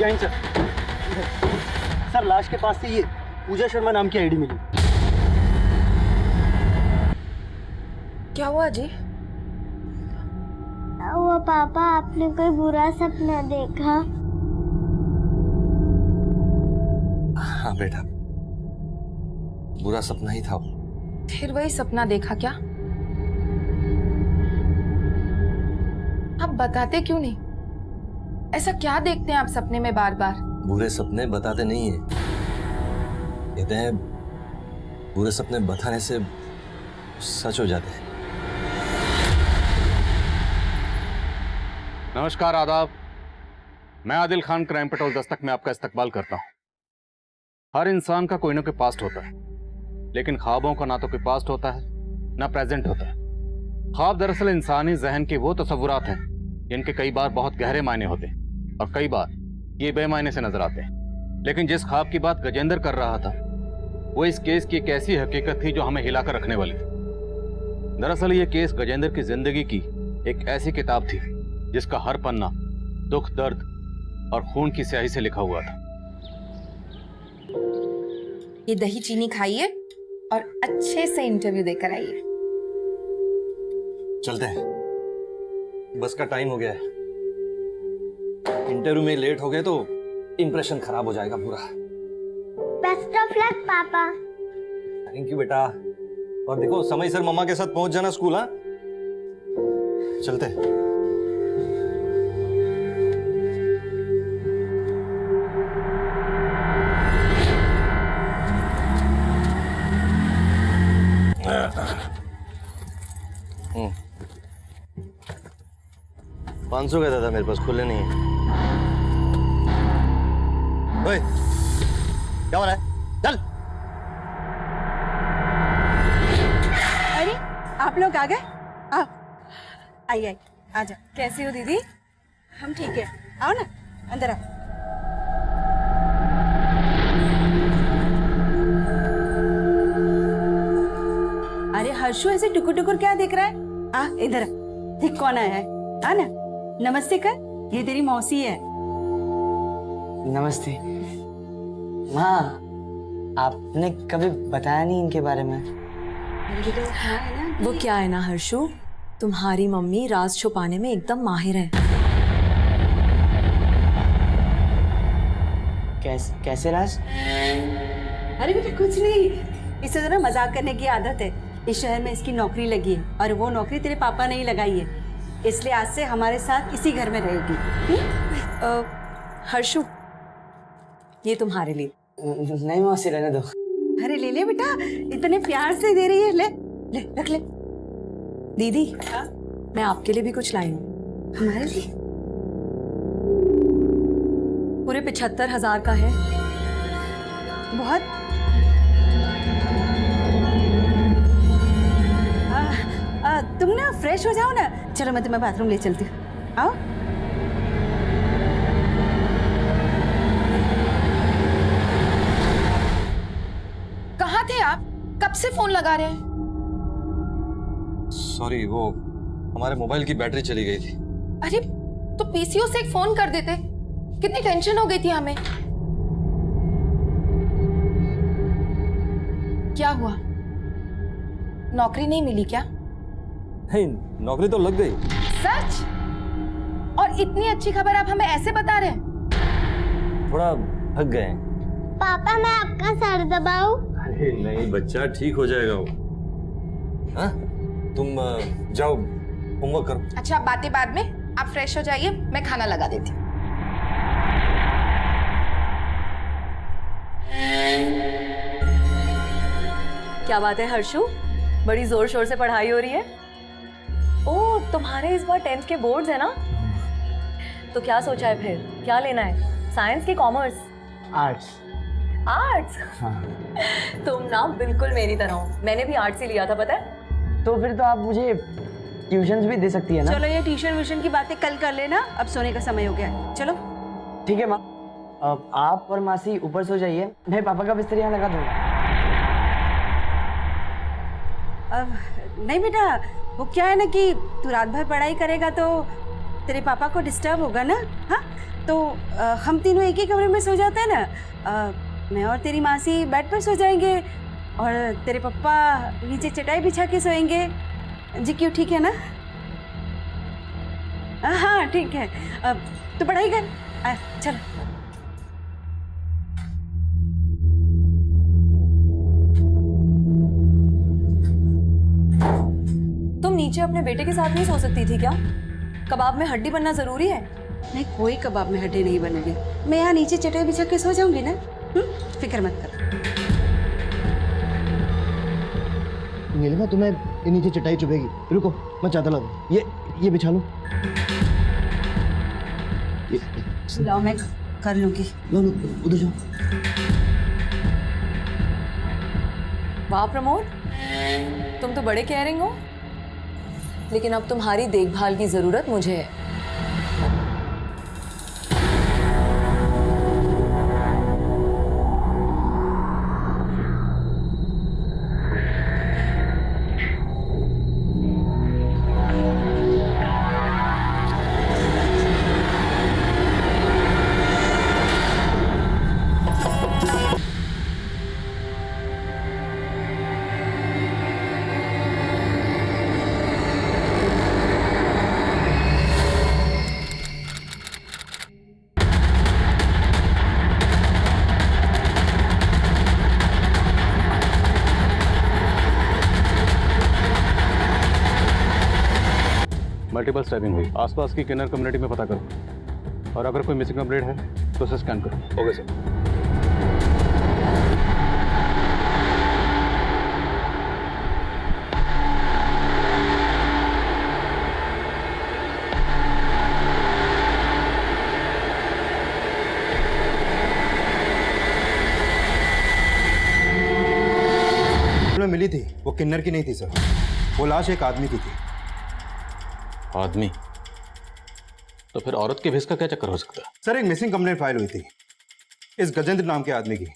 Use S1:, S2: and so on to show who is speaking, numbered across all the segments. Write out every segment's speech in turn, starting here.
S1: Jain sir. Sir लाश के पास से ये पूजा शर्मा नाम की आईडी मिली।
S2: क्या हुआ जी?
S3: वो पापा, आपने कोई बुरा सपना देखा?
S4: हाँ बेटा, बुरा सपना ही था।
S2: फिर वही सपना देखा क्या? आप बताते क्यों नहीं? ऐसा क्या देखते हैं आप सपने में बार बार?
S4: बुरे सपने बताते नहीं है, कहते हैं बुरे सपने बताने से सच हो जाते हैं।
S5: नमस्कार, आदाब। मैं आदिल खान, क्राइम पेट्रोल दस्तक में आपका इस्तकबाल करता हूं। हर इंसान का कोई ना कोई पास्ट होता है, लेकिन ख्वाबों का ना तो कोई पास्ट होता है ना प्रेजेंट होता है। ख्वाब दरअसल इंसानी जहन के वो तसव्वुरात हैं जिनके कई बार बहुत गहरे मायने होते हैं और कई बार ये बेमायने से नजर आते हैं। लेकिन जिस ख्वाब की बात गजेंद्र कर रहा था वो इस केस की एक ऐसी हकीकत थी जो हमें हिलाकर रखने वाली थी। दरअसल ये केस गजेंद्र की जिंदगी की एक ऐसी किताब थी जिसका हर पन्ना दुख, दर्द और खून की स्याही से लिखा हुआ था।
S2: ये दही चीनी खाइए और अच्छे से इंटरव्यू देकर आइए।
S4: चलते हैं, बस का टाइम हो गया है। इंटरव्यू में लेट हो गए तो इंप्रेशन खराब हो जाएगा पूरा।
S3: बेस्ट ऑफ लक पापा।
S4: थैंक यू बेटा। और देखो समय सर मम्मा के साथ पहुंच जाना स्कूल। हाँ, चलते हैं। पाँच सौ कहता था, मेरे पास खुले नहीं है। ओए, क्या हो रहा है? चल।
S6: अरे आप लोग आ गए? आओ, आइए, आ जाओ।
S2: कैसी हो दीदी?
S6: हम ठीक है, आओ ना, अंदर आओ। अरे हर्षु, ऐसे टुकुर टुकुर क्या देख रहा है? आ इधर आ, देख कौन आया है। आ ना, नमस्ते कर। ये तेरी मौसी है।
S7: नमस्ते माँ, आपने कभी बताया नहीं इनके बारे में।
S2: वो क्या है ना हर्षु, तुम्हारी मम्मी राज छुपाने में एकदम माहिर है।
S7: कैसे राज?
S6: अरे बेटा कुछ नहीं, इसे जरा मजाक करने की आदत है। इस शहर में इसकी नौकरी लगी है और वो नौकरी तेरे पापा ने ही लगाई है, इसलिए आज से हमारे साथ इसी घर में रहेगी।
S2: हर्षु, ये तुम्हारे लिए।
S7: नहीं मौसी, रहने दो।
S6: अरे ले ले बेटा, इतने प्यार से दे रही है, ले ले रख ले।
S2: दीदी, मैं आपके लिए भी कुछ लाई हूँ।
S6: हमारे लिए?
S2: पूरे 75,000 का है।
S6: बहुत। तुम ना फ्रेश हो जाओ ना, चलो मैं तुम्हें बाथरूम ले चलती हूँ। आओ।
S2: कहाँ थे आप? कब से फोन लगा रहे हैं?
S4: सॉरी, वो हमारे मोबाइल की बैटरी चली गई थी।
S2: अरे तो पीसीओ से एक फोन कर देते, कितनी टेंशन हो गई थी हमें। क्या हुआ, नौकरी नहीं मिली क्या?
S4: नहीं, नौकरी तो लग गई।
S2: सच? और इतनी अच्छी खबर आप हमें ऐसे बता रहे हैं?
S4: थोड़ा थक गए।
S3: पापा मैं आपका सर दबाऊं?
S4: अरे नहीं बच्चा, ठीक हो जाएगा वो। हाँ, तुम जाओ होमवर्क करो।
S2: अच्छा, बातें बाद में, आप फ्रेश हो जाइए, मैं खाना लगा देती हूँ। क्या बात है हर्षु, बड़ी जोर शोर से पढ़ाई हो रही है। ओह, तुम्हारे इस बार 10th के बोर्ड्स है ना? तो क्या सोचा है फिर, क्या लेना है, साइंस की कॉमर्स?
S7: आर्ट्स।
S2: आर्ट्स?
S7: हाँ।
S2: तुम ना बिल्कुल मेरी तरह हो, मैंने भी आर्ट्स ही लिया था, पता है।
S7: तो फिर तो आप मुझे ट्यूशंस भी दे सकती है ना?
S6: चलो ये ट्यूशन व्यूशन की बातें कल कर लेना, अब सोने का समय हो गया है। चलो
S7: ठीक है माँ, अब आप और मासी ऊपर सो जाइए, मैं पापा का बिस्तर यहाँ लगा दूंगा।
S6: अब नहीं बेटा, वो क्या है ना कि तू रात भर पढ़ाई करेगा तो तेरे पापा को डिस्टर्ब होगा ना। हाँ, तो हम तीनों एक ही कमरे में सो जाते हैं ना। मैं और तेरी मासी बेड पर सो जाएंगे और तेरे पापा नीचे चटाई बिछा के सोएंगे। जी क्यों, ठीक है ना? हाँ ठीक है। तो पढ़ाई कर, चल।
S2: तुम नीचे अपने बेटे के साथ नहीं सो सकती थी क्या? कबाब में हड्डी बनना जरूरी है?
S6: नहीं, कोई कबाब में हड्डी नहीं बनूंगी। मैं यहाँ नीचे चटाई बिछा के सो जाऊंगी ना। फिक्र मत कर।
S1: नीलिमा, तुम्हें ये नीचे चटाई चुभेगी। रुको, मैं चादर ला दूं। ये बिछा लो।
S6: लाओ, मैं कर लूंगी।
S1: लो उधर जाओ।
S2: वाह प्रमोद, तुम तो बड़े केयरिंग हो, लेकिन अब तुम्हारी देखभाल की जरूरत मुझे है।
S5: मल्टीपल स्टैबिंग हुई। आसपास की किन्नर कम्युनिटी में पता करो और अगर कोई मिसिंग अपडेट है तो उसे स्कैन करो। Okay sir.
S8: मिली थी वो किन्नर की नहीं थी सर, वो लाश एक आदमी की थी।
S5: आदमी? तो फिर औरत के भेस का क्या चक्कर हो सकता है?
S8: सर एक मिसिंग कंप्लेंट फाइल हुई थी इस गजेंद्र नाम के आदमी की।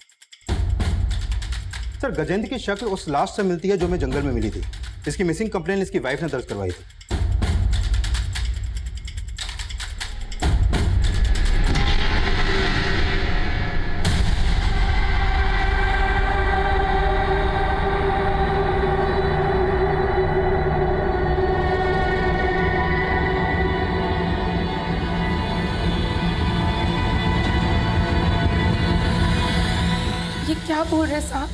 S8: सर गजेंद्र की शक्ल उस लाश से मिलती है जो मैं जंगल में मिली थी। इसकी मिसिंग कंप्लेंट इसकी वाइफ ने दर्ज करवाई थी।
S9: क्या बोल रहे साहब?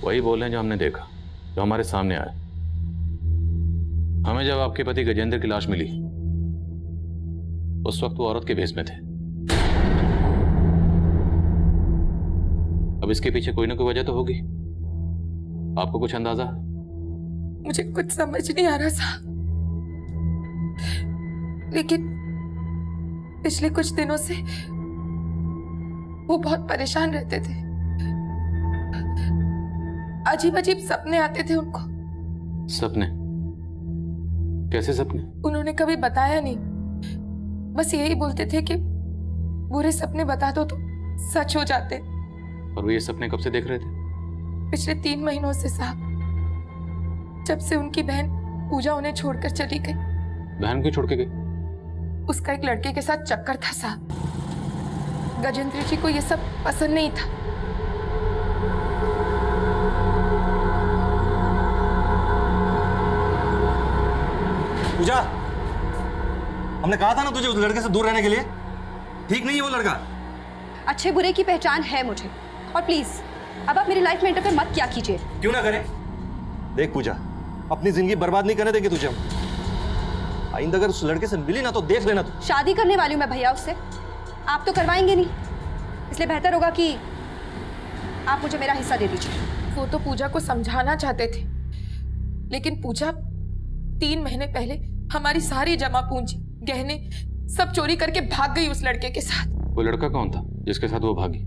S5: वही बोल रहे हैं जो हमने देखा, जो हमारे सामने आया। हमें जब आपके पति गजेंद्र की लाश मिली उस वक्त वो औरत के भेस में थे। अब इसके पीछे कोई ना कोई वजह तो होगी। आपको कुछ अंदाजा?
S9: मुझे कुछ समझ नहीं आ रहा साहब, लेकिन पिछले कुछ दिनों से वो बहुत परेशान रहते थे। अजीब अजीब सपने आते थे उनको।
S5: सपने? कैसे सपने?
S9: उन्होंने कभी बताया नहीं, बस यही बोलते थे कि बुरे सपने बता दो तो सच हो जाते।
S5: और वो ये सपने कब से देख रहे थे?
S9: पिछले 3 महीनों से साहब, जब से उनकी बहन पूजा उन्हें छोड़कर चली गई।
S5: बहन क्यों छोड़ के गई?
S9: उसका एक लड़के के साथ चक्कर था साहब। गजेंद्र जी को ये सब पसंद नहीं था।
S4: पूजा, हमने कहा था ना तुझे उस लड़के से दूर रहने के लिए। ठीक नहीं है वो लड़का।
S10: अच्छे बुरे की पहचान है मुझे, और प्लीज अब आप मेरी लाइफ में इंटरफेयर मत किया कीजिए।
S4: क्यों ना करें? देख पूजा, अपनी जिंदगी बर्बाद नहीं करने देंगे तुझे हम। आइंदा अगर उस लड़के से मिली ना तो देख लेना तू।
S10: शादी करने वाली हूँ मैं भैया उससे, आप तो करवाएंगे नहीं, इसलिए बेहतर होगा कि आप मुझे मेरा हिस्सा दे दीजिए।
S9: वो तो पूजा को समझाना चाहते थे, लेकिन पूजा 3 महीने पहले हमारी सारी जमा पूंजी, गहने सब चोरी करके भाग गई उस लड़के के साथ।
S5: वो लड़का कौन था जिसके साथ वो भागी?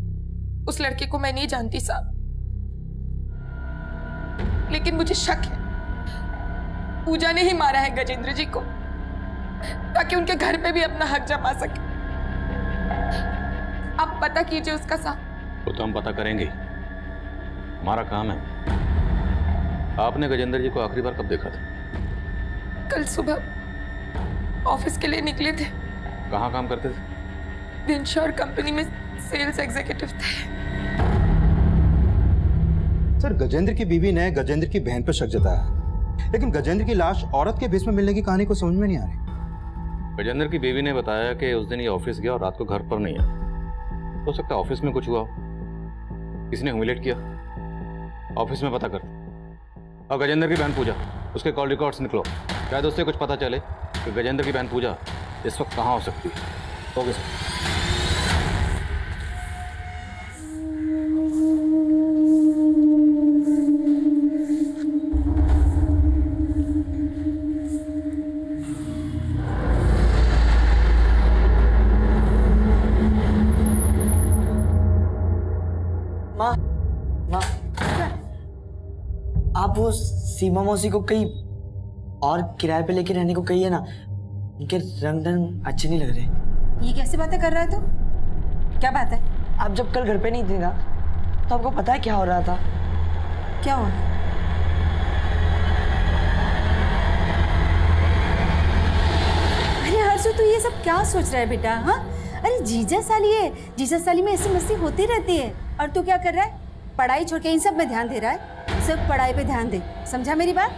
S9: उस लड़के को मैं नहीं जानती साहब, लेकिन मुझे शक है पूजा ने ही मारा है गजेंद्र जी को, ताकि उनके घर पे भी अपना हक जमा सके। आप पता कीजिए उसका साहब।
S5: वो तो हम पता करेंगे, हमारा काम है। आपने गजेंद्र जी को आखिरी बार कब देखा था?
S9: कल सुबह ऑफिस के लिए निकले थे।
S5: कहाँ काम करते थे?
S9: इंश्योर कंपनी में सेल्स एग्जीक्यूटिव थे।
S8: सर, गजेंद्र की बीवी ने गजेंद्र की बहन पर शक जताया, लेकिन गजेंद्र की लाश औरत के भेष में मिलने की कहानी को समझ में नहीं आ रही।
S5: गजेंद्र की बीवी ने बताया कि उस दिन ये ऑफिस गया और रात को घर पर नहीं आया। हो सकता है ऑफिस में कुछ हुआ हो, किसी ने ह्यूमिलेट किया। ऑफिस में पता कर। और गजेंद्र की बहन पूजा, उसके कॉल रिकॉर्ड्स निकलो, शायद उससे कुछ पता चले कि गजेंद्र की बहन पूजा इस वक्त कहाँ हो सकती है। Okay sir.
S7: माँ, माँ, आप वो सीमा मौसी को कहीं और किराए पे लेके रहने को कहिए ना। उनके रंग ढंग अच्छे नहीं लग रहे।
S6: ये कैसी बातें कर रहा है तू? क्या बात है?
S7: आप जब कल घर पे नहीं थी ना, तो आपको पता है क्या हो रहा था?
S6: क्या हुआ? अरे हर्षु, तू ये सब क्या सोच रहा है बेटा? हाँ, अरे जीजा साली है, जीजा साली में ऐसी मस्ती होती रहती है। और तू क्या कर रहा है? पढ़ाई छोड़ के इन सब में ध्यान दे रहा है। सिर्फ पढ़ाई पे ध्यान दे, समझा मेरी बात?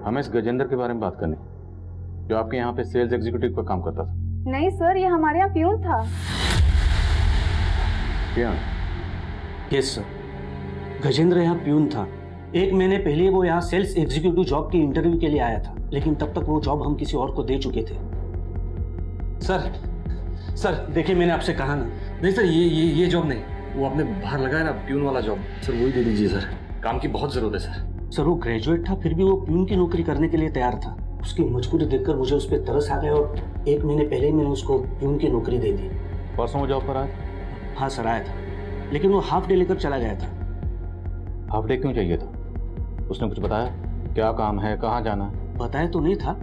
S5: हमें इस गजेंद्र के बारे में बात करनी, जो आपके यहाँ पे सेल्स एग्जीक्यूटिव का काम करता था।
S3: नहीं सर, ये हमारे यहाँ प्यून था।
S5: क्या?
S11: यस सर, गजेंद्र यहाँ प्यून था। 1 महीने पहले वो यहाँ सेल्स एग्जीक्यूटिव जॉब के इंटरव्यू के लिए आया था, लेकिन तब तक वो जॉब हम किसी और को दे चुके थे।
S12: सर देखिए, मैंने आपसे कहा ना। नहीं सर, ये जॉब नहीं, वो आपने बाहर लगाया ना प्यून वाला जॉब, सर वही दे दीजिए सर। काम की बहुत जरूरत है सर।
S11: वो ग्रेजुएट था, फिर भी वो प्यून की नौकरी करने के लिए तैयार था। उसकी मजबूरी देखकर मुझे उस पर तरस आ गया और 1 महीने पहले ही मैंने उसको प्यून की नौकरी दे दी।
S5: परसों वो जॉब पर आया?
S11: हाँ सर, आया था, लेकिन वो हाफ डे लेकर चला गया था।
S5: हाफ डे क्यों चाहिए था? उसने कुछ बताया? क्या काम है, कहाँ जाना है?
S11: बताया तो नहीं था,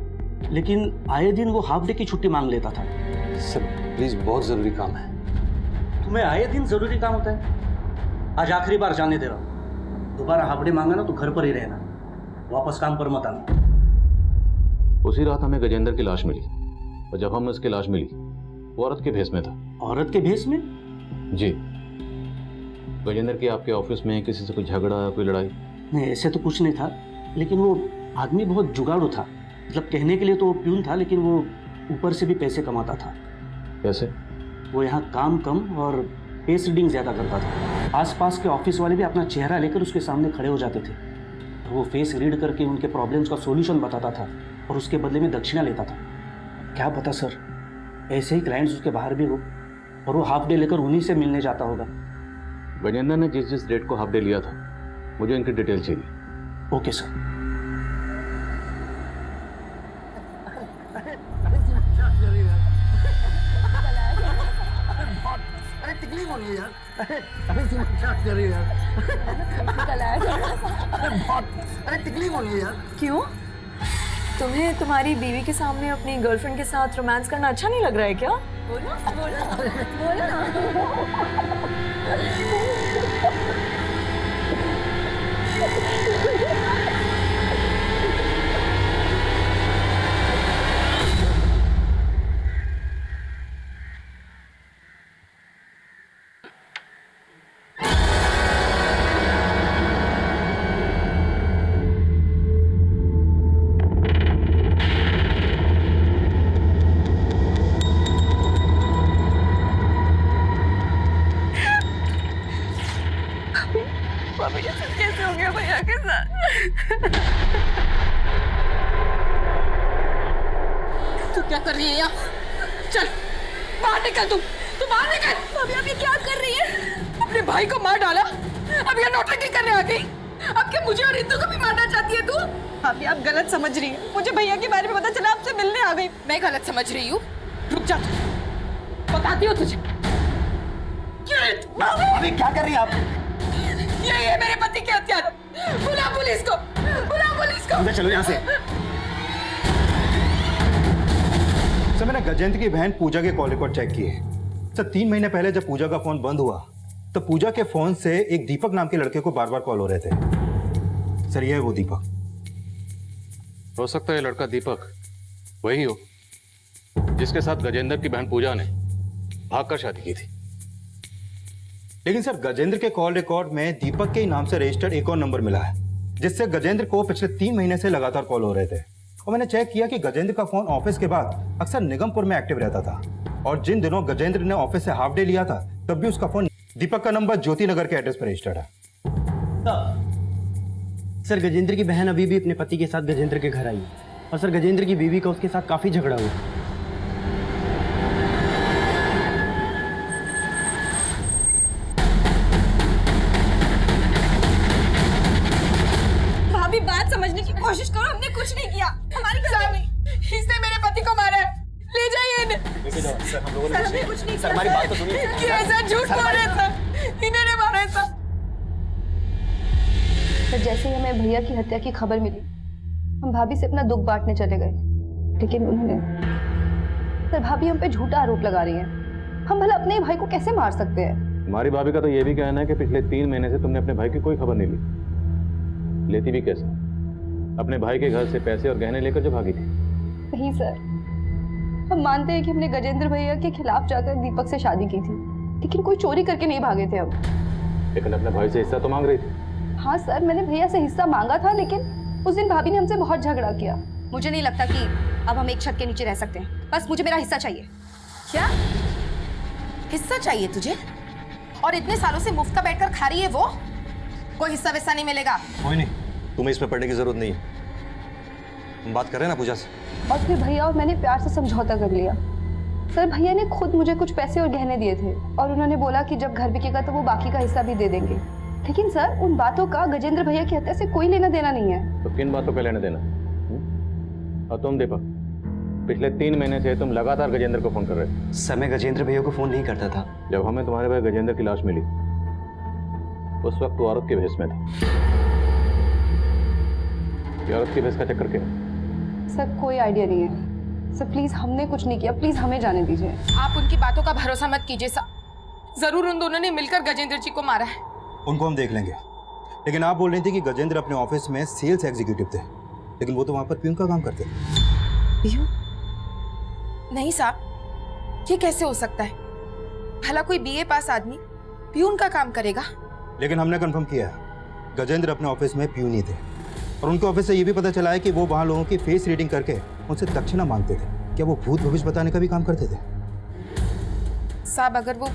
S11: लेकिन आए दिन वो हाफ डे की छुट्टी मांग लेता था।
S12: सर प्लीज, बहुत जरूरी काम है।
S11: तुम्हें आए दिन जरूरी काम होता है? आज आखिरी बार जाने दे रहा हूँ, दोबारा हाफ डे मांगा ना तो घर पर ही रहना, वापस काम पर मत आना।
S5: उसी रात हमें गजेंद्र की लाश मिली, और जब हमें उसकी लाश मिली वो औरत के भेष में था।
S11: औरत के भेष में?
S5: जी। गजेंद्र की आपके ऑफिस में किसी से कोई झगड़ा, कोई लड़ाई?
S11: नहीं, ऐसे तो कुछ नहीं था, लेकिन वो आदमी बहुत जुगाड़ू था। मतलब कहने के लिए तो वो प्यून था, लेकिन वो ऊपर से भी पैसे कमाता था।
S5: कैसे?
S11: वो यहाँ काम कम और पेस रीडिंग ज़्यादा करता था। आसपास के ऑफिस वाले भी अपना चेहरा लेकर उसके सामने खड़े हो जाते थे। वो फेस रीड करके उनके प्रॉब्लम्स का सॉल्यूशन बताता था और उसके बदले में दक्षिणा लेता था। क्या पता सर, ऐसे ही क्लाइंट्स उसके बाहर भी हो और वो हाफ डे लेकर उन्हीं से मिलने जाता होगा।
S5: गजेंद्र ने जिस डेट को हाफ डे लिया था, मुझे इनकी डिटेल चाहिए।
S11: Okay sir.
S1: अरे तकलीफ हो रही है यार। अरे मजाक कर रही है यार। अरे तकलीफ हो रही है यार।
S2: क्यों? तुम्हें तुम्हारी बीवी के सामने अपनी गर्लफ्रेंड के साथ रोमांस करना अच्छा नहीं लग रहा है क्या? बोलो बोलो बोलो ना। कैसे हो गया भैया के साथ?
S9: तू क्या कर रही है यहाँ? चल बाहर निकल, तू बाहर निकल।
S2: भाभी आप ये क्या कर रही है?
S9: अपने भाई को मार डाला, अब यहाँ नौटंकी करने आ गई। अब क्या मुझे और इंदु को भी मारना चाहती है तू?
S10: भाभी आप गलत समझ रही हैं। मुझे भैया के बारे में पता चला, आपसे मिलने आ गई।
S9: मैं गलत समझ रही हूँ? रुक जा, बताती हूँ तुझे।
S1: अभी क्या कर रही है आप?
S9: ये मेरे पति के हत्यारा। बुला पुलिस को, बुला पुलिस को।
S1: चलो यहाँ से।
S8: सर मैंने गजेंद्र की बहन पूजा के कॉल रिकॉर्ड चेक किए। सर 3 महीने पहले जब पूजा का फोन बंद हुआ तो पूजा के फोन से एक दीपक नाम के लड़के को बार बार कॉल हो रहे थे। सर ये है वो दीपक।
S5: हो सकता है ये लड़का दीपक वही हो जिसके साथ गजेंद्र की बहन पूजा ने भागकर शादी की थी।
S8: लेकिन सर गजेंद्र के कॉल रिकॉर्ड में दीपक के ही नाम से रजिस्टर्ड एक और नंबर मिला है जिससे गजेंद्र को पिछले 3 महीने से लगातार कॉल हो रहे थे। और मैंने चेक किया कि गजेंद्र का फोन ऑफिस के बाद अक्सर निगमपुर में एक्टिव रहता था और जिन दिनों गजेंद्र ने ऑफिस से हाफ डे लिया था तब भी उसका फोन दीपक का नंबर ज्योति नगर के एड्रेस पर रजिस्टर्ड है।
S1: सर गजेंद्र की बहन अभी भी अपने पति के साथ गजेंद्र के घर आई है और सर गजेंद्र की बीवी का उसके साथ काफी झगड़ा हुआ।
S10: भाभी बात समझने की कोशिश करो, हमने कुछ नहीं किया। हमारी
S9: इसने मेरे पति को मारा है, ले जाइए इन्हें।
S12: सर हम लोगों ने
S10: हमने कुछ नहीं
S12: सर हमारी बात तो सुनिए।
S9: ये ऐसा झूठ बोल रहे थे, इन्होंने मारा था।
S10: सर जैसे ही हमें भैया की हत्या की खबर मिली हम भाभी से अपना दुख बांटने चले गए, लेकिन उन्होंने सर भाभी हम पे झूठा आरोप लगा रही हैं। हम भला अपने भाई को कैसे मार सकते हैं?
S5: हमारी भाभी का तो ये भी कहना है कि पिछले 3 महीने से तुमने अपने भाई की कोई खबर नहीं ली। लेती भी कैसे? अपने भाई के घर से पैसे और गहने लेकर जो भागी थी।
S10: नहीं सर, हम मानते हैं कि हमने गजेंद्र भैया के खिलाफ जाकर दीपक से शादी की थी, लेकिन कोई चोरी करके नहीं भागे थे हम।
S5: लेकिन अपने भाई से हिस्सा तो मांग रही थी।
S10: हाँ सर, मैंने भैया से हिस्सा मांगा था, लेकिन उस दिन भाभी ने हमसे बहुत झगड़ा किया। मुझे नहीं लगता कि अब हम एक छत के नीचे रह सकते हैं। बस मुझे मेरा हिस्सा चाहिए।
S9: क्या हिस्सा चाहिए तुझे? और इतने सालों से मुफ्त का बैठकर खा रही है वो? कोई हिस्सा वैसा नहीं मिलेगा।
S4: कोई नहीं, तुम्हें इसमें पढ़ने की जरूरत नहीं है। हम बात कर रहे हैं ना पूजा से।
S10: और फिर भैया और मैंने प्यार से समझौता कर लिया। सर भैया ने खुद मुझे कुछ पैसे और गहने दिए थे और उन्होंने बोला कि जब घर बिकेगा तो वो बाकी का हिस्सा भी दे देंगे। लेकिन सर उन बातों का गजेंद्र भैया की हत्या से कोई लेना देना नहीं है।
S5: तो किन बातों का लेना देना? और तुम दीपक, पिछले 3 महीने से तुम लगातार गजेंद्र को फोन कर रहे थे।
S1: सर मैं गजेंद्र भैया को फोन नहीं करता था।
S5: जब हमें तुम्हारे भाई गजेंद्र की लाश मिली उस वक्त वो औरत के भेष में था। ये औरत के भेष का चक्कर क्या है?
S10: सर कोई आइडिया नहीं है। सर प्लीज हमने कुछ नहीं किया, प्लीज हमें जाने दीजिए।
S9: आप उनकी बातों का भरोसा मत कीजिए साहब। जरूर उन दोनों ने मिलकर गजेंद्र जी को मारा है।
S8: उनको हम देख लेंगे, लेकिन आप बोल रही थी कि गजेंद्र अपने ऑफिस में सेल्स एग्जीक्यूटिव थे, लेकिन वो तो वहां पर प्यून का काम करते थे।
S9: प्यून? नहीं साहब, ये कैसे हो सकता है? भला कोई बीए पास आदमी प्यून का काम करेगा?
S8: लेकिन हमने कंफर्म किया है गजेंद्र अपने ऑफिस में प्यून ही थे और उनके ऑफिस से ये भी पता चला है कि वो वहां लोगों की फेस रीडिंग करके उनसे दक्षिणा मांगते थे। क्या वो भूत भविष्य बताने का भी काम करते थे?
S9: साहब अगर वो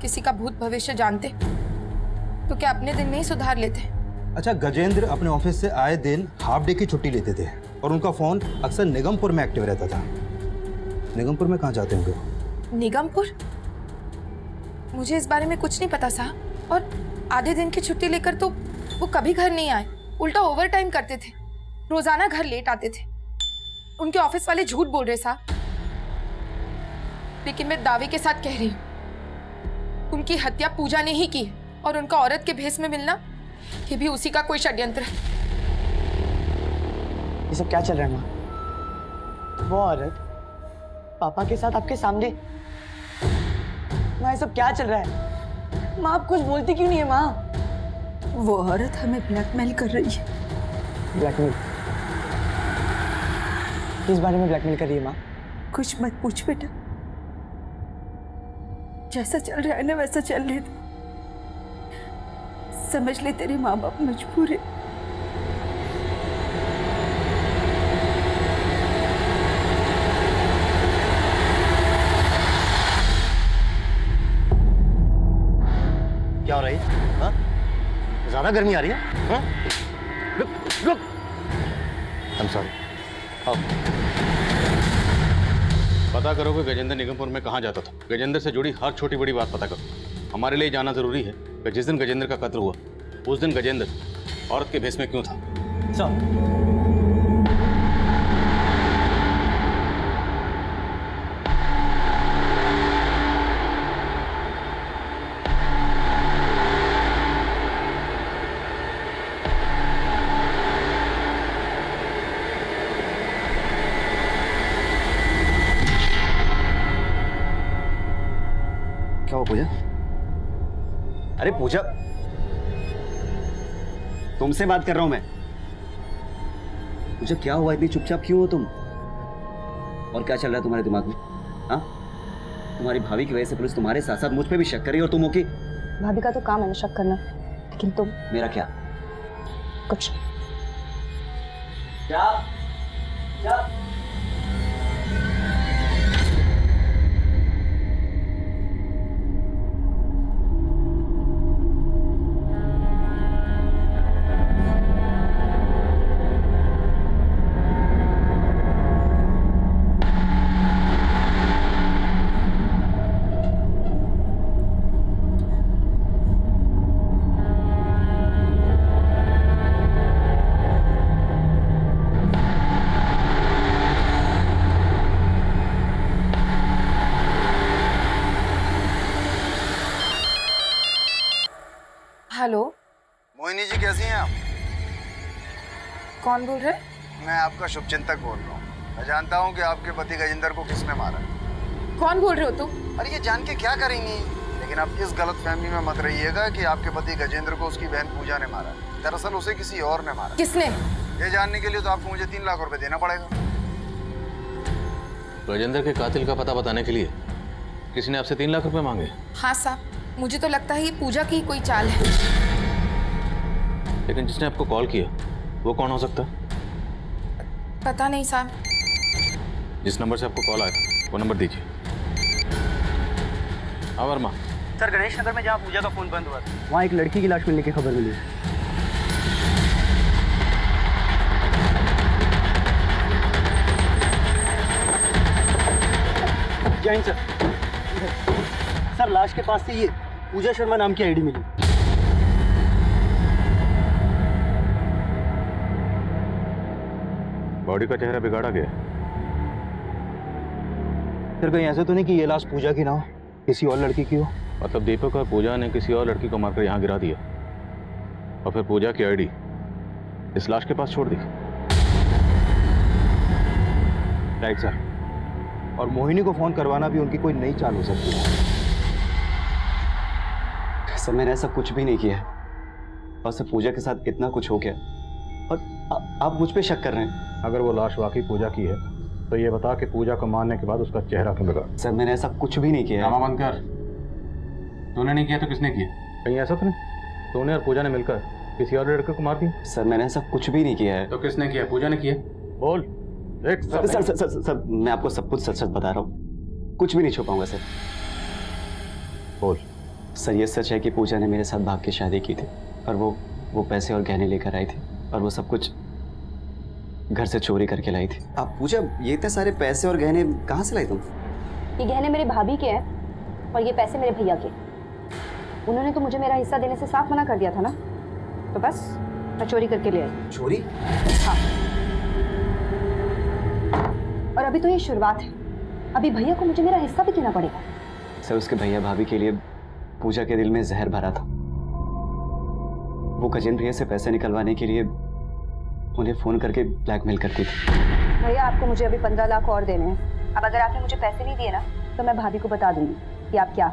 S9: किसी का भूत भविष्य जानते तो क्या अपने दिन में ही सुधार लेते?
S8: अच्छा, गजेंद्र अपने ऑफिस से आए दिन हाफ डे की छुट्टी लेते थे और उनका फोन अक्सर निगमपुर में एक्टिव रहता था। निगमपुर में कहाँ जाते होंगे?
S9: निगमपुर? मुझे इस बारे में कुछ नहीं पता साहब। और आधे दिन की छुट्टी लेकर तो वो कभी घर नहीं आए, उल्टा ओवर टाइम करते थे। रोजाना घर लेट आते थे। उनके ऑफिस वाले झूठ बोल रहे साहब। लेकिन मैं दावे के साथ कह रही हूँ उनकी हत्या पूजा ने ही की है और उनका औरत के भेष में मिलना ये भी उसी का कोई षड्यंत्र है।
S7: ये सब क्या चल रहा है माँ? वो औरत पापा के साथ आपके सामने? माँ ये सब क्या चल रहा है? माँ आप कुछ बोलती क्यों नहीं है माँ?
S6: वो औरत हमें ब्लैकमेल कर रही है।
S7: ब्लैकमेल? किस बारे में ब्लैकमेल कर रही है माँ?
S6: कुछ मत पूछ बेटा, जैसा चल रहा है ना वैसा चल रहे थे। समझ ले तेरे माँ बाप मजबूर है।
S1: क्या हो रहा है? हाँ? ज्यादा गर्मी आ रही है? हाँ? रुक। I'm sorry.
S5: आओ। पता करो कि गजेंद्र निगमपुर में कहाँ जाता था। गजेंद्र से जुड़ी हर छोटी बड़ी बात पता करो। हमारे लिए जानना जरूरी है कि जिस दिन गजेंद्र का कत्ल हुआ उस दिन गजेंद्र औरत के भेष में क्यों था।
S1: सर
S13: पूजा? अरे पूजा, तुमसे बात कर रहा हूं मैं। पूजा क्या हुआ, इतनी चुपचाप क्यों हो तुम? और क्या चल रहा है तुम्हारे दिमाग में? हाँ, तुम्हारी भाभी की वजह से पुलिस तुम्हारे साथ साथ मुझ पे भी शक कर रही है और तुम हो कि
S10: भाभी का तो काम है ना शक करना, लेकिन तुम।
S13: मेरा क्या?
S10: कुछ नहीं।
S13: क्या? क्या?
S9: हेलो,
S14: मोहिनी जी कैसी हैं आप?
S9: कौन बोल रहे?
S14: मैं आपका शुभचिंतक बोल रहा हूँ। मैं जानता हूँ कि आपके पति गजेंद्र को किसने मारा।
S9: कौन बोल रहे हो तुम?
S14: अरे ये जान के क्या करेंगी, लेकिन आप इस गलत फहमी में मत रहिएगा कि आपके पति गजेंद्र को उसकी बहन पूजा ने मारा। दरअसल उसे किसी और ने मारा।
S9: किसने?
S14: ये जानने के लिए तो आपको मुझे 3 लाख रुपए देना पड़ेगा।
S5: गजेंद्र के कातिल का पता बताने के लिए किसी ने आपसे 3 लाख रुपए मांगे?
S9: हाँ साहब, मुझे तो लगता है ये पूजा की कोई चाल है।
S5: लेकिन जिसने आपको कॉल किया वो कौन हो सकता?
S9: पता नहीं साहब।
S5: जिस नंबर से आपको कॉल आया वो नंबर दीजिए। हाँ वर्मा।
S7: सर, गणेश नगर में जहाँ पूजा का फोन बंद हुआ था, वहाँ एक लड़की की लाश मिलने की खबर मिली। जैन सर, सर लाश के पास से ये पूजा शर्मा नाम की आईडी मिली।
S5: बॉडी का चेहरा बिगाड़ा गया।
S8: सर कहीं ऐसा तो नहीं कि ये लाश पूजा की ना हो, किसी और लड़की की हो?
S5: मतलब दीपक और पूजा ने किसी और लड़की को मारकर यहाँ गिरा दिया और फिर पूजा की आईडी इस लाश के पास छोड़ दी।
S8: Right sir. और मोहिनी को फोन करवाना भी उनकी कोई नई चाल हो सकती है।
S13: सर मैंने ऐसा कुछ भी नहीं किया और सर पूजा के साथ इतना कुछ हो गया और आप मुझ पे शक कर रहे हैं।
S8: अगर वो लाश वाकई पूजा की है तो ये बता कि पूजा को मारने के बाद उसका चेहरा क्यों बिगड़ा?
S13: सर मैंने ऐसा कुछ भी नहीं किया।
S5: बंद कर। तूने नहीं किया तो किसने किया?
S8: कहीं ऐसा तो नहीं तूने और पूजा ने मिलकर किसी और लड़के को मार दिया?
S13: सर मैंने ऐसा कुछ भी नहीं किया है।
S5: तो किसने किया? पूजा ने किया। बोल।
S13: Sir sir sir sir sir मैं आपको सब कुछ सच सच बता रहा हूँ, कुछ भी नहीं छुपाऊंगा सर।
S8: बोल।
S13: सर ये सच है कि पूजा ने मेरे साथ भाग के शादी की थी और वो पैसे और गहने लेकर आई थी और वो सब कुछ घर से चोरी करके लाई थी। आप पूजा ये इतने सारे पैसे और गहने कहाँ से लाई तुम?
S10: ये गहने मेरे भाभी के हैं और ये पैसे मेरे भैया के। उन्होंने तो मुझे मेरा हिस्सा देने से साफ मना कर दिया था ना, तो बस मैं चोरी करके ले आई।
S13: चोरी?
S10: हाँ। और अभी तो ये शुरुआत है, अभी भैया को मुझे मेरा हिस्सा भी देना पड़ेगा।
S13: सर उसके भैया भाभी के लिए पूजा के दिल में जहर भरा था। वो गजेंद्र भैया से पैसे निकलवाने के लिए उन्हें फोन करके ब्लैकमेल करती थी।
S10: भैया आपको मुझे अभी 15 लाख और देने हैं। अब अगर आपने मुझे पैसे नहीं दिए ना तो मैं भाभी को बता दूंगी कि आप क्या।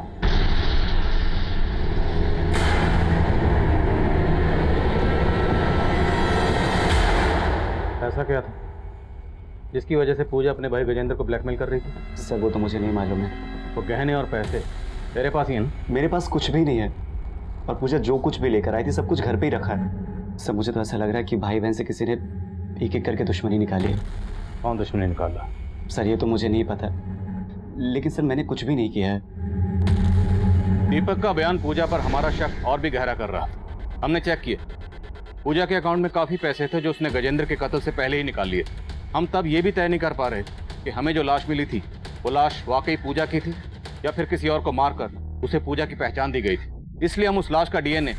S8: ऐसा क्या था जिसकी वजह से पूजा अपने भाई गजेंद्र को ब्लैकमेल कर रही थी?
S13: सर वो तो मुझे नहीं मालूम है।
S8: वो गहने और पैसे तेरे पास ही हैं ना?
S13: मेरे पास कुछ भी नहीं है और पूजा जो कुछ भी लेकर आई थी सब कुछ घर पे ही रखा है। सर मुझे तो ऐसा लग रहा है कि भाई बहन से किसी ने एक एक करके दुश्मनी निकाली है।
S8: कौन दुश्मनी निकाला?
S13: सर ये तो मुझे नहीं पता, लेकिन सर मैंने कुछ भी नहीं किया है।
S5: दीपक का बयान पूजा पर हमारा शक और भी गहरा कर रहा। हमने चेक किया, पूजा के अकाउंट में काफी पैसे थे जो उसने गजेंद्र के कत्ल से पहले ही निकाल लिए। हम तब ये भी तय नहीं कर पा रहे कि हमें जो लाश मिली थी वो लाश वाकई पूजा की थी या फिर किसी और को मारकर उसे पूजा की पहचान दी गई थी। इसलिए हम उस लाश का डीएनए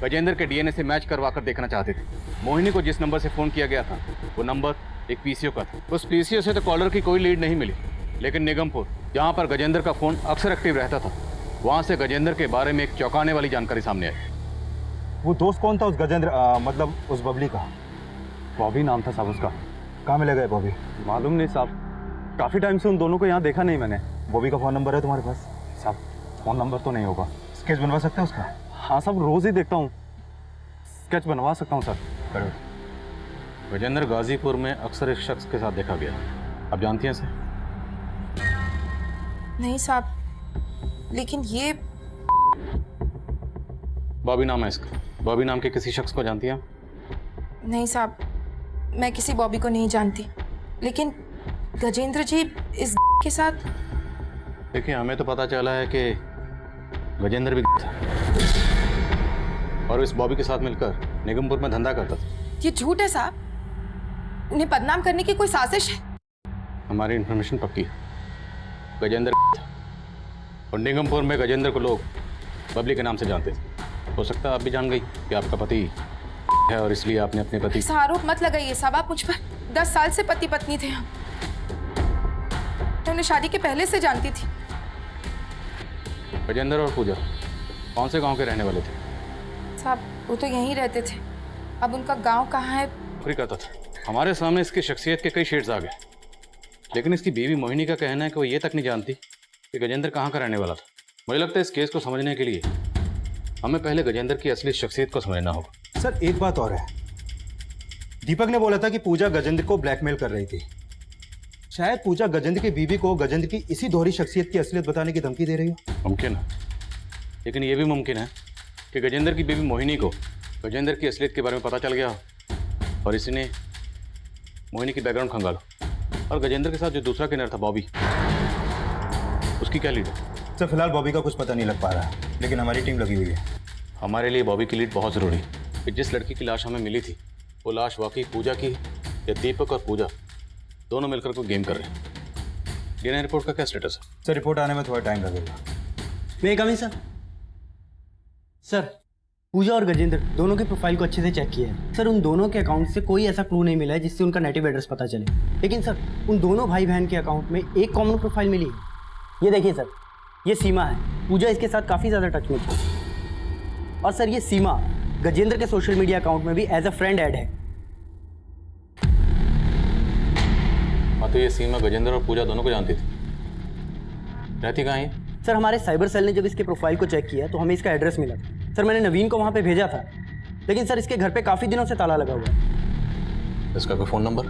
S5: गजेंद्र के डीएनए से मैच करवा कर देखना चाहते थे। मोहिनी को जिस नंबर से फोन किया गया था वो नंबर एक पीसीओ का था। उस पीसीओ से तो कॉलर की कोई लीड नहीं मिली, लेकिन निगमपुर जहाँ पर गजेंद्र का फोन अक्सर एक्टिव रहता था वहाँ से गजेंद्र के बारे में एक चौंकाने वाली जानकारी सामने आई।
S8: वो दोस्त कौन था उस गजेंद्र, मतलब उस बबली का? बॉबी नाम था साहब उसका। कहाँ मिलेगा ये बॉबी? मालूम नहीं साहब, काफ़ी टाइम से उन दोनों को यहाँ देखा नहीं मैंने। बॉबी का फ़ोन नंबर है तुम्हारे पास? साहब फ़ोन नंबर तो नहीं होगा। स्केच बनवा सकते हैं उसका?
S5: हाँ साहब, रोज ही देखता हूँ, स्केच बनवा सकता हूँ सर।
S8: करो।
S5: गजेंद्र गाजीपुर में अक्सर एक शख्स के साथ देखा गया, आप जानती हैं इसे?
S9: नहीं साहब, लेकिन ये
S5: बॉबी नाम है इसका। बॉबी नाम के किसी शख्स को जानती हैं आप?
S9: नहीं साहब, मैं किसी बॉबी को नहीं जानती, लेकिन गजेंद्र जी इस के साथ।
S5: देखिए, हमें तो पता चला है कि गजेंद्र भी था और इस बॉबी के साथ मिलकर निगमपुर में धंधा करता था।
S9: ये झूठ है साहब, उन्हें बदनाम करने की कोई साजिश है।
S5: हमारी इन्फॉर्मेशन पक्की है, गजेंद्र था और निगमपुर में गजेंद्र को लोग बबली के नाम से जानते थे। हो सकता है आप भी जान गई कि आपका पति है और इसलिए आपने अपने पति।
S9: ऐसा आरोप मत लगाइए साहब, आप मुझ पर 10 साल से पति पत्नी थे हम। मैं उन्हें शादी के पहले से जानती थी।
S5: गजेंद्र और पूजा कौन से गांव के रहने वाले थे?
S9: साहब वो तो यहीं रहते थे, अब उनका गांव कहाँ है?
S5: नौकरी करता था। हमारे सामने इसकी शख्सियत के कई शेड्स आ गए, लेकिन इसकी बीवी मोहिनी का कहना है कि वो ये तक नहीं जानती कि गजेंद्र कहाँ का रहने वाला था। मुझे लगता है इस केस को समझने के लिए हमें पहले गजेंद्र की असली शख्सियत को समझना होगा।
S8: सर एक बात और है, दीपक ने बोला था कि पूजा गजेंद्र को ब्लैकमेल कर रही थी। शायद पूजा गजेंद्र की बीवी को गजेंद्र की इसी दोहरी शख्सियत की असलियत बताने की धमकी दे रही हो।
S5: मुमकिन है, लेकिन ये भी मुमकिन है कि गजेंद्र की बीवी मोहिनी को गजेंद्र की असलियत के बारे में पता चल गया और इसी ने मोहिनी की बैकग्राउंड खंगाला। और गजेंद्र के साथ जो दूसरा किन्नर था बॉबी, उसकी क्या लीड है?
S8: सर फिलहाल बॉबी का कुछ पता नहीं लग पा रहा है, लेकिन हमारी टीम लगी हुई है।
S5: हमारे लिए बॉबी की लीड बहुत ज़रूरी है कि जिस लड़की की लाश हमें मिली थी वो लाश वाकई पूजा की या दीपक और पूजा दोनों मिलकर कोई गेम कर रहे हैं। डीएनए रिपोर्ट का क्या स्टेटस है?
S8: सर रिपोर्ट आने में थोड़ा टाइम लगेगा।
S7: मैं कमी सर। सर पूजा और गजेंद्र दोनों के प्रोफाइल को अच्छे से चेक किया है सर। उन दोनों के अकाउंट से कोई ऐसा क्लू नहीं मिला है जिससे उनका नेटिव एड्रेस पता चले। लेकिन सर उन दोनों भाई बहन के अकाउंट में एक कॉमन प्रोफाइल मिली है। ये देखिए सर, ये सीमा है। पूजा इसके साथ काफ़ी ज़्यादा टच में थी। और सर ये सीमा गजेंद्र के सोशल मीडिया अकाउंट में भी एज अ फ्रेंड ऐड है।
S5: हाँ, तो ये सीमा गजेंद्र और पूजा दोनों को जानती थी। रहती कहाँ है?
S7: सर हमारे साइबर सेल ने जब इसके प्रोफाइल को चेक किया तो हमें इसका एड्रेस मिला था। सर मैंने नवीन को वहाँ पे भेजा था, लेकिन सर इसके घर पे काफ़ी दिनों से ताला लगा हुआ है।
S5: इसका कोई फ़ोन नंबर?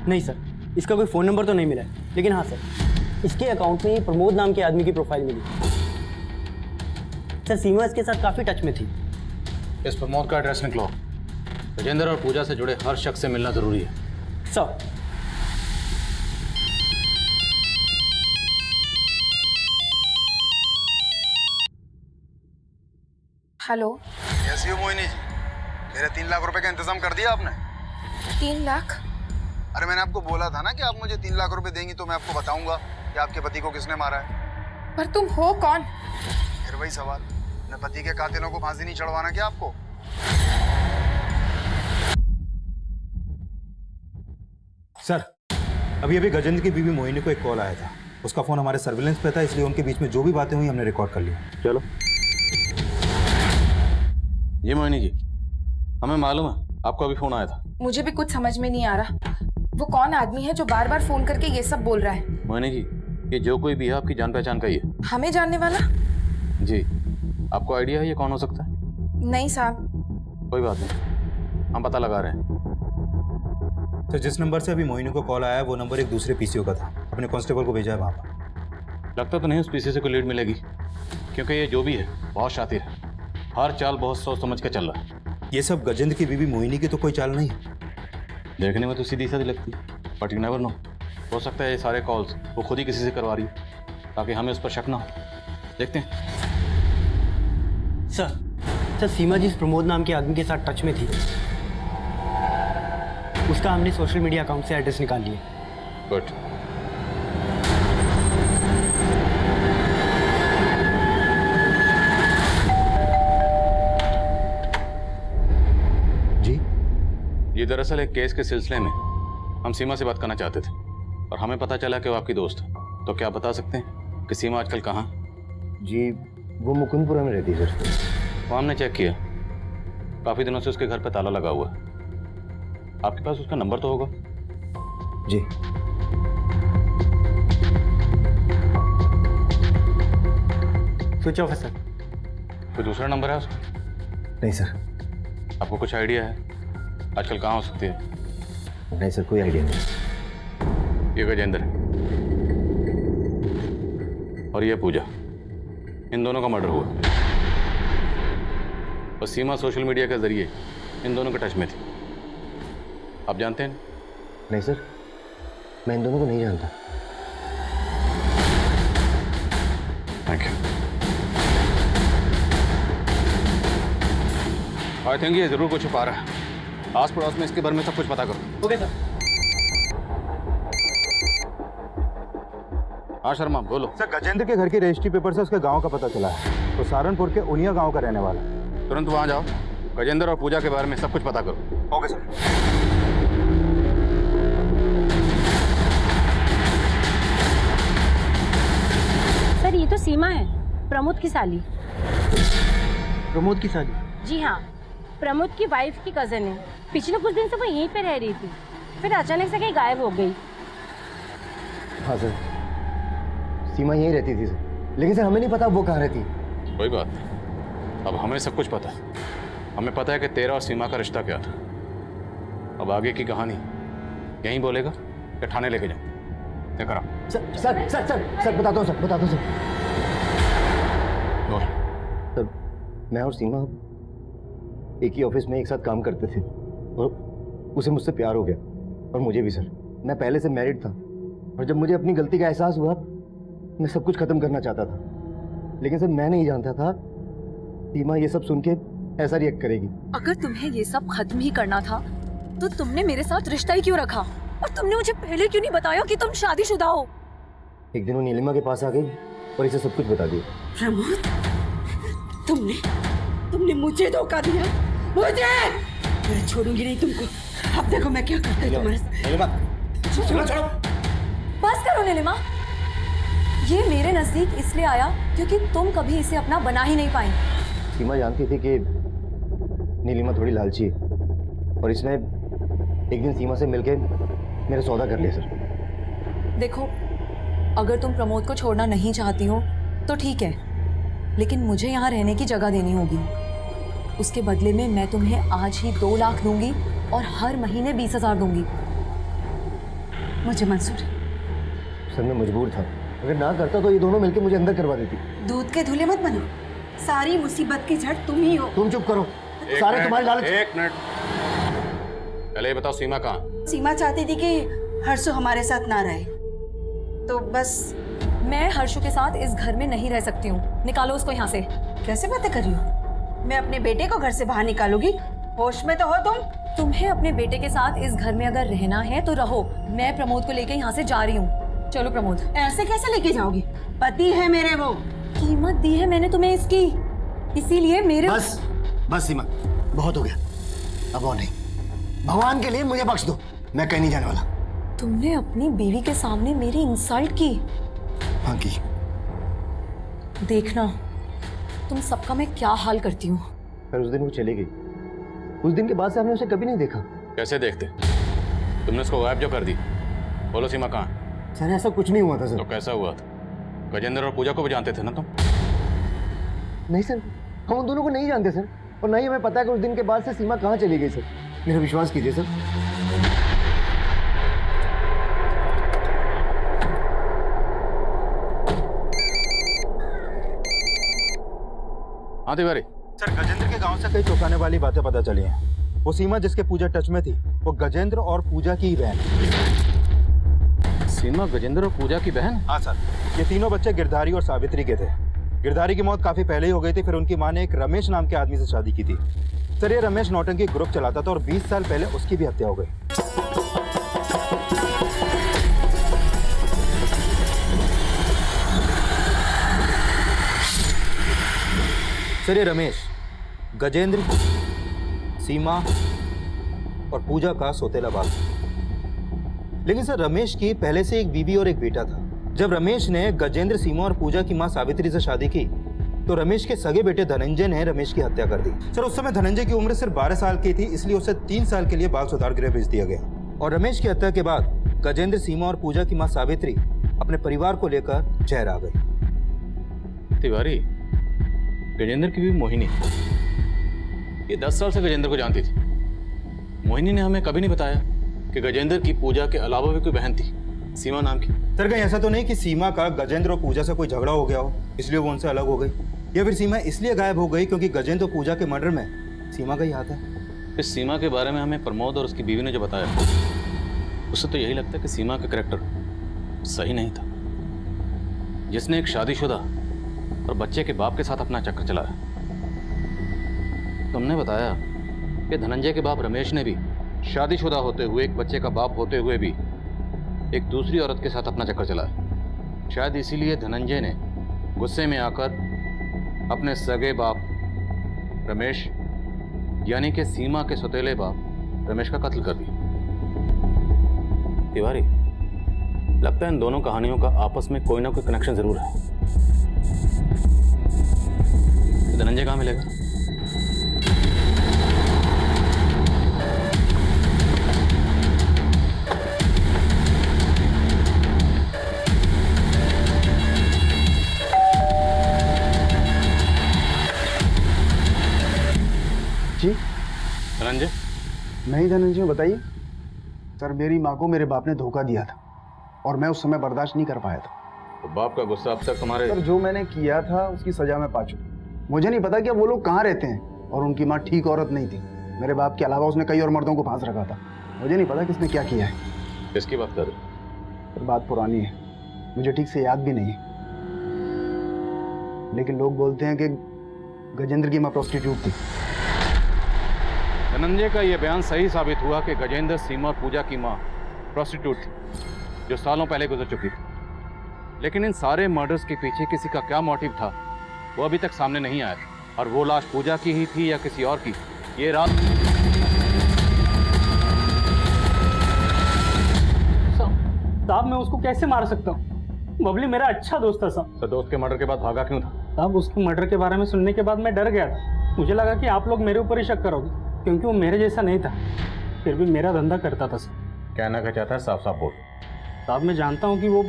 S7: नहीं सर, इसका कोई फ़ोन नंबर तो नहीं मिला है। लेकिन हाँ सर, इसके अकाउंट में प्रमोद नाम के आदमी की प्रोफाइल मिली। सर सीमा इसके साथ काफ़ी टच में थी।
S5: इस प्रमोद का एड्रेस निकलो। गजेंद्र और पूजा से जुड़े हर शख्स से मिलना ज़रूरी है।
S7: Sir
S9: hello.
S14: कैसी हो मोहिनी जी? मेरे 3 लाख रुपए का इंतजाम कर दिया आपने?
S9: 3 लाख?
S14: अरे मैंने आपको बोला था ना कि आप मुझे 3 लाख रुपए देंगी तो मैं आपको बताऊंगा कि आपके पति को किसने मारा है।
S9: पर तुम हो कौन?
S14: फिर वही सवाल, अपने पति के कातिलों को फांसी नहीं चढ़वाना क्या आपको?
S8: सर अभी अभी गजेंद्र की बीवी मोहिनी को एक कॉल आया था। उसका फोन हमारे सर्विलेंस पे था, इसलिए उनके बीच में जो भी बातें हुई हमने रिकॉर्ड कर ली।
S5: चलो। ये मोहिनी जी, हमें मालूम है आपको अभी फोन आया था।
S9: मुझे भी कुछ समझ में नहीं आ रहा, वो कौन आदमी है जो बार बार फोन करके ये सब बोल रहा है?
S5: मोहिनी जी, ये जो कोई भी है आपकी जान पहचान का ही है।
S9: हमें जानने वाला?
S5: जी। आपको आइडिया है ये कौन हो सकता है?
S9: नहीं साहब।
S5: कोई बात नहीं, हम पता लगा रहे हैं।
S8: तो जिस नंबर से अभी मोहिनी को कॉल आया है वो नंबर एक दूसरे पीसीओ का था। अपने कांस्टेबल को भेजा है वहाँ पर।
S5: लगता तो नहीं उस पीसी से कोई लीड मिलेगी, क्योंकि ये जो भी है बहुत शातिर है। हर चाल बहुत सोच समझ के चल रहा है।
S8: ये सब गजेंद्र की बीवी मोहिनी की तो कोई चाल नहीं।
S5: देखने में तो सीधी साधी लगती है, बट यू नेवर नो। हो सकता है ये सारे कॉल्स वो खुद ही किसी से करवा रही है ताकि हमें उस पर शक ना हो। देखते हैं।
S7: सर सीमा जिस प्रमोद नाम के आदमी के साथ टच में थी, उसका हमने सोशल मीडिया अकाउंट से एड्रेस निकाल लिया।
S5: गुड।
S8: जी?
S5: ये दरअसल एक केस के सिलसिले में हम सीमा से बात करना चाहते थे और हमें पता चला कि वो आपकी दोस्त है। तो क्या आप बता सकते हैं कि सीमा आजकल कहाँ?
S1: जी वो मुकुंदपुरा में रहती है सर।
S5: वो हमने चेक किया, काफ़ी दिनों से उसके घर पे ताला लगा हुआ है। आपके पास उसका नंबर तो होगा?
S1: जी।
S7: स्विच ऑफ है सर।
S5: कोई दूसरा नंबर है उसका?
S1: नहीं सर।
S5: आपको कुछ आइडिया है आजकल कहाँ हो सकती है?
S1: नहीं सर, कोई आइडिया नहीं।
S5: ये गजेंद्र है और ये पूजा, इन दोनों का मर्डर हुआ और सीमा सोशल मीडिया के जरिए इन दोनों के टच में थी। आप जानते हैं?
S1: नहीं सर, मैं इन दोनों को नहीं जानता।
S5: Thank you. आई थिंक ये जरूर कुछ छुपा रहा है। आस पड़ोस में इसके बारे में सब कुछ पता करो।
S7: Okay sir.
S5: हाँ शर्मा बोलो।
S8: सर, गजेंद्र के घर की रजिस्ट्री पेपर से उसके गांव का पता चला है। तो सहारनपुर के उनिया गांव का रहने वाला है।
S5: तुरंत वहां जाओ, गजेंद्र और पूजा के बारे में सब कुछ पता करो।
S8: Okay sir.
S15: सर ये तो सीमा है, प्रमोद की साली।
S7: प्रमोद की साली?
S15: जी हाँ, प्रमोद की वाइफ की कजन है। पिछले कुछ दिन से वो यहीं पे रह रही थी, फिर अचानक से कहीं गायब हो गई।
S1: हाँ सर, सीमा यहीं रहती थी सर, लेकिन सर हमें नहीं पता वो कहाँ रहती।
S5: कोई बात नहीं, अब हमें सब कुछ पता है। हमें पता है कि तेरा और सीमा का रिश्ता क्या था। अब आगे की कहानी यहीं बोलेगा या थाने लेके जाओ? क्या करा?
S1: Sir sir sir sir sir बताता हूँ सर, बताता हूँ सर। सर, मैं और सीमा एक ही ऑफिस में एक साथ काम करते थे और उसे मुझसे प्यार हो गया और मुझे भी सर। मैं पहले से मैरिड था और जब मुझे अपनी गलती का एहसास हुआ मैं सब कुछ खत्म करना चाहता था, लेकिन सर मैं नहीं जानता था सीमा ये सब सुन के ऐसा रिएक्ट करेगी।
S2: अगर तुम्हें ये सब खत्म ही करना था तो तुमने मेरे साथ रिश्ता ही क्यों रखा, और तुमने मुझे पहले क्यों नहीं बताया कि तुम शादीशुदा हो?
S1: एक दिन वो नीलिमा के पास आ गई और इसे सब कुछ बता दिया।
S6: प्रमोद, तुमने मुझे धोखा दिया, मुझे। मैं छोड़ूंगी नहीं तुमको। अब देखो मैं क्या करती हूँ तुम्हारे साथ।
S2: बस करो नीलिमा, ये मेरे नजदीक इसलिए आया क्योंकि तुम कभी इसे अपना बना ही नहीं पाई।
S1: सीमा जानती थी कि नीलिमा थोड़ी लालची है और इसने एक दिन सीमा से मिलके मेरा सौदा कर लिया सर।
S2: देखो, अगर तुम प्रमोद को छोड़ना नहीं चाहती हो तो ठीक है, लेकिन मुझे यहाँ रहने की जगह देनी होगी। उसके बदले में मैं तुम्हें आज ही 2 लाख दूंगी और हर महीने 20,000 दूंगी।
S6: मुझे मंजूर है।
S1: सर मैं मजबूर था, अगर ना करता तो ये दोनों मिलके मुझे अंदर करवा देती।
S6: दूध के धुले मत बनो, सारी मुसीबत की जड़ तुम ही हो।
S1: तुम चुप करो, सारे तुम्हारे लालच।
S5: एक मिनट, पहले ये बताओ सीमा कहाँ?
S6: सीमा चाहती थी कि हर्षु हमारे साथ ना रहे, तो बस।
S2: मैं हर्षु के साथ इस घर में नहीं रह सकती हूँ, निकालो उसको यहाँ से।
S6: कैसे बातें कर रही हो? मैं अपने बेटे को घर से बाहर निकालूंगी? होश में तो हो तुम?
S2: तुम्हें अपने बेटे के साथ इस घर में अगर रहना है तो रहो, मैं प्रमोद को लेके यहाँ से जा रही हूँ। चलो प्रमोद।
S6: ऐसे कैसे लेके जाओगी? पति है मेरे वो।
S2: कीमत दी है मैंने तुम्हें इसकी, इसीलिए मेरे।
S1: बस बस सीमा, बहुत हो गया, अब और नहीं। भगवान के लिए मुझे बख्श दो, मैं कहीं नहीं जाने वाला।
S2: तुमने अपनी बीवी के सामने मेरी इंसल्ट की।
S1: हाँ की।
S2: देखना तुम सबका मैं क्या हाल करती हूँ।
S1: पर उस दिन वो चली गई, उस दिन के बाद से हमने उसे कभी नहीं देखा।
S5: कैसे देखते? तुमने उसको गायब जो कर दी। बोलो सीमा कहाँ?
S1: सर ऐसा कुछ नहीं हुआ था सर।
S5: तो कैसा हुआ था? गजेंद्र और पूजा को भी जानते थे ना तुम?
S1: नहीं सर, हम उन दोनों को नहीं जानते सर, और नहीं हमें पता है कि उस दिन के बाद से सीमा कहाँ चली गई सर। मेरा विश्वास कीजिए सर।
S5: हाँ तिवारी।
S8: सर, गजेंद्र के गांव से कई चौंकाने वाली बातें पता चली हैं। वो सीमा जिसके पूजा टच में थी, वो गजेंद्र और पूजा की ही बहन।
S5: सीमा गजेंद्र और पूजा की बहन?
S8: हाँ सर, ये तीनों बच्चे गिरधारी और सावित्री के थे। गिरधारी की मौत काफी पहले ही हो गई थी, फिर उनकी माँ ने एक रमेश नाम के आदमी से शादी की थी। सर, ये रमेश नौटंकी ग्रुप चलाता था और 20 साल पहले उसकी भी हत्या हो गई। सर, ये रमेश गजेंद्र, सीमा और पूजा का सौतेला बाप। लेकिन सर, रमेश की पहले से एक बीवी और एक बेटा था। जब रमेश ने गजेंद्र, सीमा और पूजा की मां सावित्री से शादी की तो रमेश के सगे बेटे धनंजय ने रमेश की हत्या कर दी। सर, उस समय धनंजय की उम्र सिर्फ 12 साल की थी, इसलिए उसे 3 साल के लिए बाल सुधार गृह भेज दिया गया। और रमेश की हत्या के बाद गजेंद्र, सीमा और पूजा की मां सावित्री अपने परिवार को लेकर जहर आ गई।
S5: तिवारी, गजेंद्र की भी मोहिनी, ये 10 साल से गजेंद्र को जानती थी। मोहिनी ने हमें कभी नहीं बताया कि गजेंद्र की पूजा के अलावा भी कोई बहन थी, सीमा नाम की।
S8: सर कहीं ऐसा तो नहीं कि सीमा का गजेंद्र और पूजा से कोई झगड़ा हो गया हो इसलिए वो उनसे अलग हो गई, या फिर सीमा इसलिए गायब हो गई क्योंकि गजेंद्र और पूजा के मर्डर में सीमा का ही हाथ है?
S5: इस सीमा के बारे में हमें प्रमोद और उसकी बीवी ने जो बताया, उससे तो यही लगता है कि सीमा का करैक्टर सही नहीं था, जिसने एक शादीशुदा और बच्चे के बाप के साथ अपना चक्कर चलाया। तुमने बताया कि धनंजय के बाप रमेश ने भी शादीशुदा होते हुए, एक बच्चे का बाप होते हुए भी एक दूसरी औरत के साथ अपना चक्कर चलाया। शायद इसीलिए धनंजय ने गुस्से में आकर अपने सगे बाप रमेश यानी कि सीमा के सौतेले बाप रमेश का कत्ल कर दिया। तिवारी, लगता है इन दोनों कहानियों का आपस में कोई ना कोई कनेक्शन जरूर है। तो धनंजय कहाँ मिलेगा?
S14: जी
S5: धनंजय?
S14: मैं ही धनंजय हूँ, बताइए। सर मेरी माँ को मेरे बाप ने धोखा दिया था और मैं उस समय बर्दाश्त नहीं कर पाया था।
S5: तो बाप का गुस्सा अब तक तुम्हारे?
S14: सर जो मैंने किया था उसकी सजा मैं पा चुका। मुझे नहीं पता कि अब वो लोग कहाँ रहते हैं, और उनकी माँ ठीक औरत नहीं थी। मेरे बाप के अलावा उसने कई और मर्दों को फांस रखा था। मुझे नहीं पता किसने क्या किया है।
S5: किसकी बात कर रहे?
S14: सर बात पुरानी है, मुझे ठीक से याद भी नहीं है, लेकिन लोग बोलते हैं कि गजेंद्र की माँ प्रोस्टिट्यूट थी।
S5: धनंजय का यह बयान सही साबित हुआ कि गजेंद्र, सीमा और पूजा की मां प्रोस्टिट्यूट थी, जो सालों पहले गुजर चुकी थी। लेकिन इन सारे मर्डर्स के पीछे किसी का क्या मोटिव था, वो अभी तक सामने नहीं आया। और वो लाश पूजा की ही थी या किसी और की, ये रात।
S11: साहब मैं उसको कैसे मार सकता हूँ? बबली मेरा अच्छा दोस्त था साहब।
S5: तो दोस्त के मर्डर के बाद भागा क्यों था?
S11: साहब उसके मर्डर के बारे में सुनने के बाद मैं डर गया था। मुझे लगा कि आप लोग मेरे ऊपर ही शक करोगे, क्योंकि वो मेरे जैसा नहीं था, फिर भी मेरा धंधा करता था सर।
S5: कहना क्या चाहता है? साफ साफ बोल।
S11: साहब मैं जानता हूँ कि वो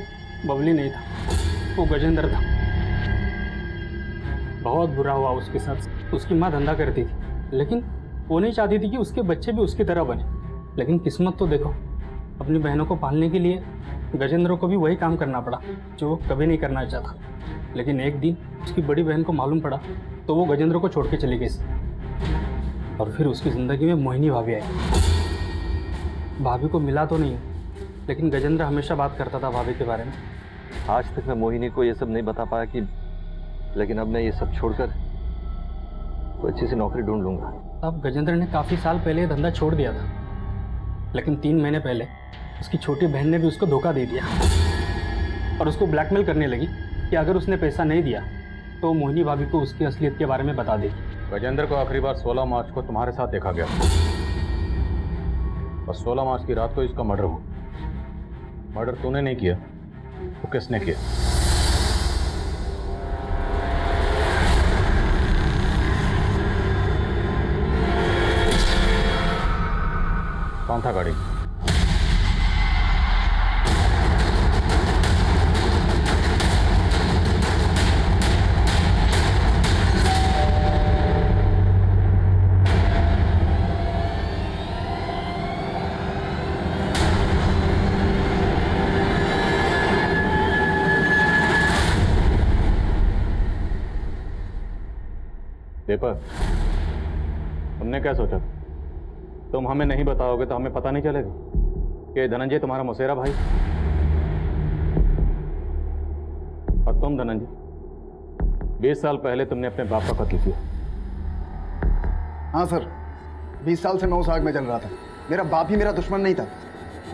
S11: बबली नहीं था, वो गजेंद्र था। बहुत बुरा हुआ उसके साथ। उसकी माँ धंधा करती थी, लेकिन वो नहीं चाहती थी कि उसके बच्चे भी उसकी तरह बने। लेकिन किस्मत तो देखो, अपनी बहनों को पालने के लिए गजेंद्र को भी वही काम करना पड़ा जो वो कभी नहीं करना चाहता। लेकिन एक दिन उसकी बड़ी बहन को मालूम पड़ा तो वो गजेंद्र को छोड़ के चली गई। और फिर उसकी ज़िंदगी में मोहिनी भाभी आई। भाभी को मिला तो नहीं, लेकिन गजेंद्र हमेशा बात करता था भाभी के बारे में।
S4: आज तक मैं मोहिनी को ये सब नहीं बता पाया कि, लेकिन अब मैं ये सब छोड़कर कोई अच्छी सी नौकरी ढूंढ लूंगा।
S11: अब गजेंद्र ने काफ़ी साल पहले ये धंधा छोड़ दिया था, लेकिन 3 महीने पहले उसकी छोटी बहन ने भी उसको धोखा दे दिया और उसको ब्लैकमेल करने लगी कि अगर उसने पैसा नहीं दिया तो मोहिनी भाभी को उसकी असलियत के बारे में बता देगी।
S5: गजेंद्र को आखिरी बार 16 मार्च को तुम्हारे साथ देखा गया और 16 मार्च की रात को इसका मर्डर हुआ। मर्डर तूने नहीं किया तो किसने किया? कौन था गाड़ी? दीपक, तुमने क्या सोचा? तुम हमें नहीं बताओगे तो हमें पता नहीं चलेगा कि धनंजय तुम्हारा मौसेरा भाई। और तुम धनंजय, 20 साल पहले तुमने अपने बाप का कत्ल किया।
S14: हाँ सर, 20 साल से मैं उस आग में जल रहा था। मेरा बाप ही मेरा दुश्मन नहीं था,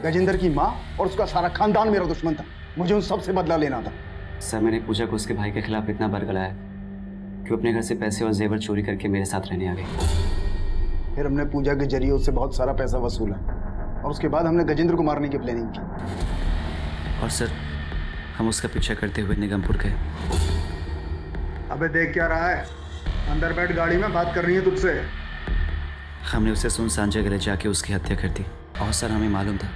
S14: गजेंद्र की माँ और उसका सारा खानदान मेरा दुश्मन था। मुझे उन सब से बदला लेना था।
S13: सर मैंने पूजा को उसके भाई के खिलाफ इतना बरगलाया कि वो अपने घर से पैसे और जेवर चोरी करके मेरे साथ रहने आ गई।
S14: फिर हमने पूजा के जरिए उससे बहुत सारा पैसा वसूला और उसके बाद हमने गजेंद्र को मारने की प्लानिंग की।
S13: और सर हम उसका पीछा करते हुए निगमपुर गए।
S14: अबे देख क्या रहा है? अंदर बैठ, गाड़ी में बात करनी है तुझसे।
S13: हमने उसे सुनसान जगह ले जाके उसकी हत्या कर दी। और सर हमें मालूम था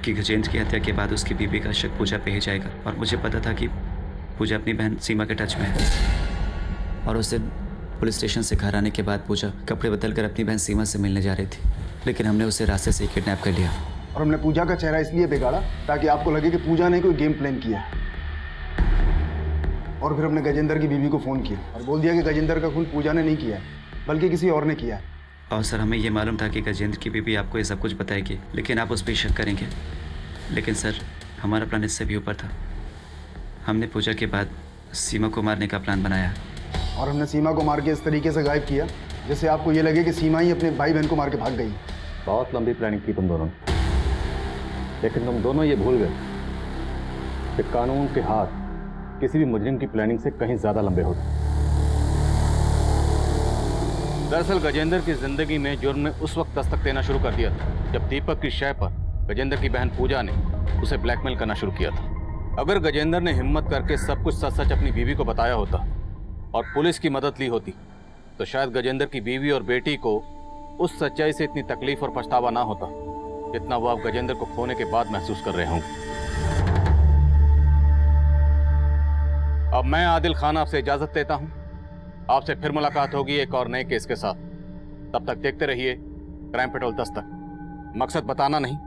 S13: कि गजेंद्र की हत्या के बाद उसकी बीबी का शक पूजा पे ही जाएगा, और मुझे पता था कि पूजा अपनी बहन सीमा के टच में है। और उस दिन पुलिस स्टेशन से घर आने के बाद पूजा कपड़े बदलकर अपनी बहन सीमा से मिलने जा रही थी, लेकिन हमने उसे रास्ते से किडनैप कर लिया।
S14: और हमने पूजा का चेहरा इसलिए बिगाड़ा ताकि आपको लगे कि पूजा ने कोई गेम प्लान किया। और फिर हमने गजेंद्र की बीवी को फ़ोन किया और बोल दिया कि गजेंद्र का खून पूजा ने नहीं किया है बल्कि किसी और ने किया है।
S13: और सर, हमें ये मालूम था कि गजेंद्र की बीवी आपको ये सब कुछ बताएगी, लेकिन आप उस पर शक करेंगे। लेकिन सर, हमारा प्लान इससे भी ऊपर था। हमने पूजा के बाद सीमा को मारने का प्लान बनाया
S14: और हमने सीमा को मार के इस तरीके से गायब किया जिससे आपको ये लगे कि सीमा ही अपने भाई बहन को मार के भाग गई।
S5: बहुत लंबी प्लानिंग की तुम दोनों ने, लेकिन तुम दोनों ये भूल गए कि कानून के हाथ किसी भी मुजरिम की प्लानिंग से कहीं ज्यादा लंबे होते। दरअसल गजेंद्र की जिंदगी में जुर्म ने उस वक्त दस्तक देना शुरू कर दिया था जब दीपक की शय पर गजेंद्र की बहन पूजा ने उसे ब्लैकमेल करना शुरू किया था। अगर गजेंद्र ने हिम्मत करके सब कुछ सच सच अपनी बीवी को बताया होता और पुलिस की मदद ली होती तो शायद गजेंद्र की बीवी और बेटी को उस सच्चाई से इतनी तकलीफ और पछतावा ना होता जितना वो आप गजेंद्र को खोने के बाद महसूस कर रहे होंगे। अब मैं आदिल खान आपसे इजाजत देता हूं। आपसे फिर मुलाकात होगी एक और नए केस के साथ। तब तक देखते रहिए क्राइम पेट्रोल दस्तक। मकसद बताना नहीं,